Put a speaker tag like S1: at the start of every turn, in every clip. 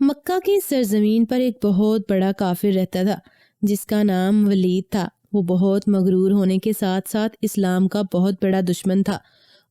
S1: مکہ کی سرزمین پر ایک بہت بڑا کافر رہتا تھا جس کا نام ولید تھا۔ وہ بہت مغرور ہونے کے ساتھ ساتھ اسلام کا بہت بڑا دشمن تھا۔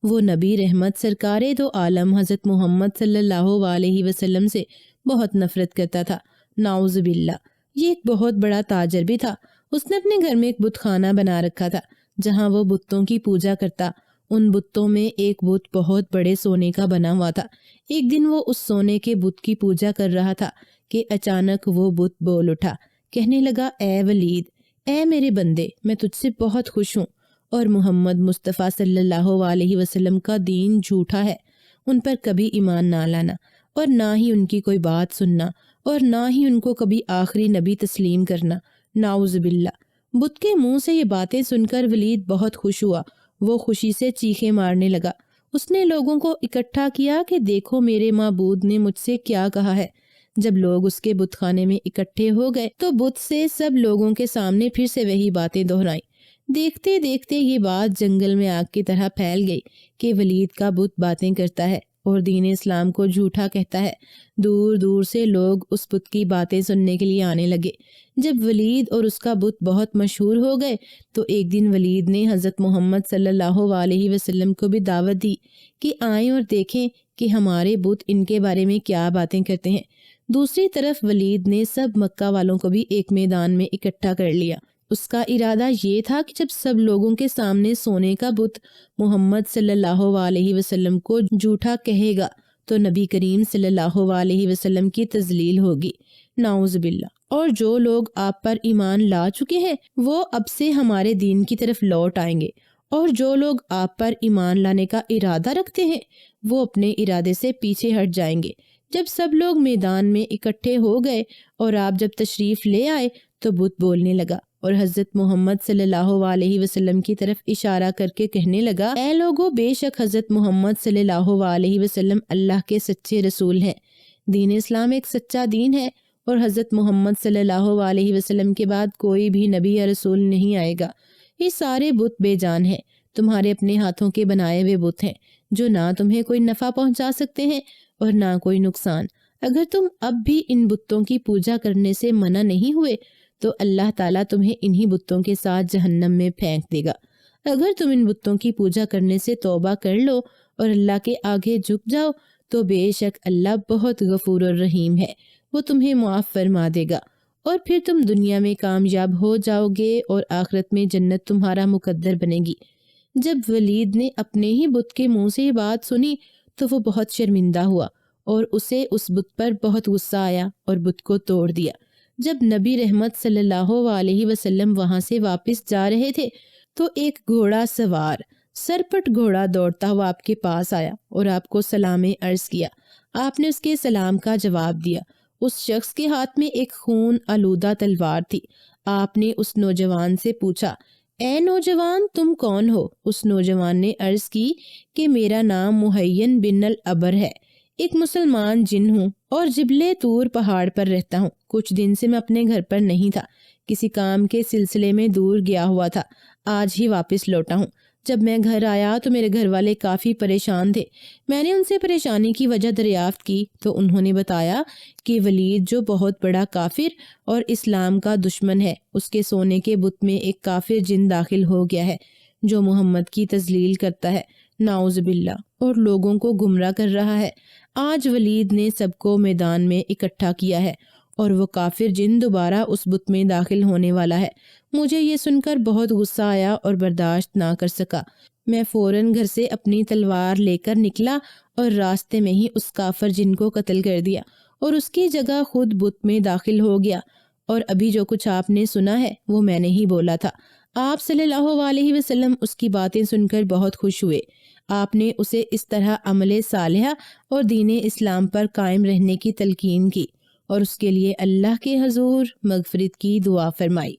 S1: وہ نبی رحمت سرکار دو عالم حضرت محمد صلی اللہ علیہ وسلم سے بہت نفرت کرتا تھا، نعوذ باللہ۔ یہ ایک بہت بڑا تاجر بھی تھا۔ اس نے اپنے گھر میں ایک بت خانہ بنا رکھا تھا جہاں وہ بتوں کی پوجا کرتا۔ ان بتوں میں ایک بت بہت بڑے سونے کا بنا ہوا تھا۔ ایک دن وہ اس سونے کے بت کی پوجا کر رہا تھا کہ اچانک وہ بت بول اٹھا، کہنے لگا، اے ولید، اے میرے بندے، میں تجھ سے بہت خوش ہوں اور محمد مصطفیٰ صلی اللہ علیہ وسلم کا دین جھوٹا ہے۔ ان پر کبھی ایمان نہ لانا اور نہ ہی ان کی کوئی بات سننا اور نہ ہی ان کو کبھی آخری نبی تسلیم کرنا، نعوذ باللہ۔ بت کے منہ سے یہ باتیں سن کر ولید بہت خوش ہوا۔ وہ خوشی سے چیخیں مارنے لگا۔ اس نے لوگوں کو اکٹھا کیا کہ دیکھو میرے معبود نے مجھ سے کیا کہا ہے۔ جب لوگ اس کے بت خانے میں اکٹھے ہو گئے تو بت سے سب لوگوں کے سامنے پھر سے وہی باتیں دہرائیں۔ دیکھتے دیکھتے یہ بات جنگل میں آگ کی طرح پھیل گئی کہ ولید کا بت باتیں کرتا ہے اور دین اسلام کو جھوٹا کہتا ہے۔ دور دور سے لوگ اس بت کی باتیں سننے کے لیے آنے لگے۔ جب ولید اور اس کا بت بہت مشہور ہو گئے تو ایک دن ولید نے حضرت محمد صلی اللہ علیہ وسلم کو بھی دعوت دی کہ آئیں اور دیکھیں کہ ہمارے بت ان کے بارے میں کیا باتیں کرتے ہیں۔ دوسری طرف ولید نے سب مکہ والوں کو بھی ایک میدان میں اکٹھا کر لیا۔ اس کا ارادہ یہ تھا کہ جب سب لوگوں کے سامنے سونے کا بت محمد صلی اللہ علیہ وسلم کو جھوٹا کہے گا تو نبی کریم صلی اللہ علیہ وسلم کی تذلیل ہوگی، نعوذ باللہ۔ اور جو لوگ آپ پر ایمان لا چکے ہیں وہ اب سے ہمارے دین کی طرف لوٹ آئیں گے، اور جو لوگ آپ پر ایمان لانے کا ارادہ رکھتے ہیں وہ اپنے ارادے سے پیچھے ہٹ جائیں گے۔ جب سب لوگ میدان میں اکٹھے ہو گئے اور آپ جب تشریف لے آئے تو بت بولنے لگا اور حضرت محمد صلی اللہ علیہ وسلم کی طرف اشارہ کر کے کہنے لگا، اے لوگو، بے شک حضرت محمد صلی اللہ علیہ وسلم اللہ کے سچے رسول ہیں۔ دین اسلام ایک سچا دین ہے اور حضرت محمد صلی اللہ علیہ وسلم کے بعد کوئی بھی نبی یا رسول نہیں آئے گا۔ یہ سارے بت بے جان ہیں، تمہارے اپنے ہاتھوں کے بنائے ہوئے بت ہیں جو نہ تمہیں کوئی نفع پہنچا سکتے ہیں اور نہ کوئی نقصان۔ اگر تم اب بھی ان بتوں کی پوجا کرنے سے منع نہیں ہوئے تو اللہ تعالیٰ تمہیں انہی بتوں کے ساتھ جہنم میں پھینک دے گا۔ اگر تم ان بتوں کی پوجا کرنے سے توبہ کر لو اور اللہ کے آگے جھک جاؤ تو بے شک اللہ بہت غفور الرحیم ہے، وہ تمہیں معاف فرما دے گا اور پھر تم دنیا میں کامیاب ہو جاؤ گے اور آخرت میں جنت تمہارا مقدر بنے گی۔ جب ولید نے اپنے ہی بت کے منہ سے یہ بات سنی تو وہ بہت شرمندہ ہوا اور اسے اس بت پر بہت غصہ آیا اور بت کو توڑ دیا۔ جب نبی رحمت صلی اللہ علیہ وسلم وہاں سے واپس جا رہے تھے تو ایک گھوڑا سوار سرپٹ گھوڑا دوڑتا ہوا آپ کے پاس آیا اور آپ کو سلام عرض کیا۔ آپ نے اس کے سلام کا جواب دیا۔ اس شخص کے ہاتھ میں ایک خون آلودہ تلوار تھی۔ آپ نے اس نوجوان سے پوچھا، اے نوجوان، تم کون ہو؟ اس نوجوان نے عرض کی کہ میرا نام محین بن العبر ہے، ایک مسلمان جن ہوں اور جبلِ طور پہاڑ پر رہتا ہوں۔ کچھ دن سے میں اپنے گھر پر نہیں تھا، کسی کام کے سلسلے میں دور گیا ہوا تھا، آج ہی واپس لوٹا ہوں۔ جب میں گھر آیا تو میرے گھر والے کافی پریشان تھے۔ میں نے ان سے پریشانی کی وجہ دریافت کی تو انہوں نے بتایا کہ ولید جو بہت بڑا کافر اور اسلام کا دشمن ہے، اس کے سونے کے بت میں ایک کافر جن داخل ہو گیا ہے جو محمد کی تذلیل کرتا ہے، نعوذ باللہ، اور لوگوں کو گمراہ کر رہا ہے۔ آج ولید نے سب کو میدان میں اکٹھا کیا ہے اور وہ کافر جن دوبارہ اس بت میں داخل ہونے والا ہے۔ مجھے یہ سن کر بہت غصہ آیا اور برداشت نہ کر سکا۔ میں فوراً گھر سے اپنی تلوار لے کر نکلا اور راستے میں ہی اس کافر جن کو قتل کر دیا اور اس کی جگہ خود بت میں داخل ہو گیا۔ اور ابھی جو کچھ آپ نے سنا ہے وہ میں نے ہی بولا تھا۔ آپ صلی اللہ علیہ وسلم اس کی باتیں سن کر بہت خوش ہوئے۔ آپ نے اسے اس طرح عمل صالحہ اور دین اسلام پر قائم رہنے کی تلقین کی اور اس کے لیے اللہ کے حضور مغفرت کی دعا فرمائی۔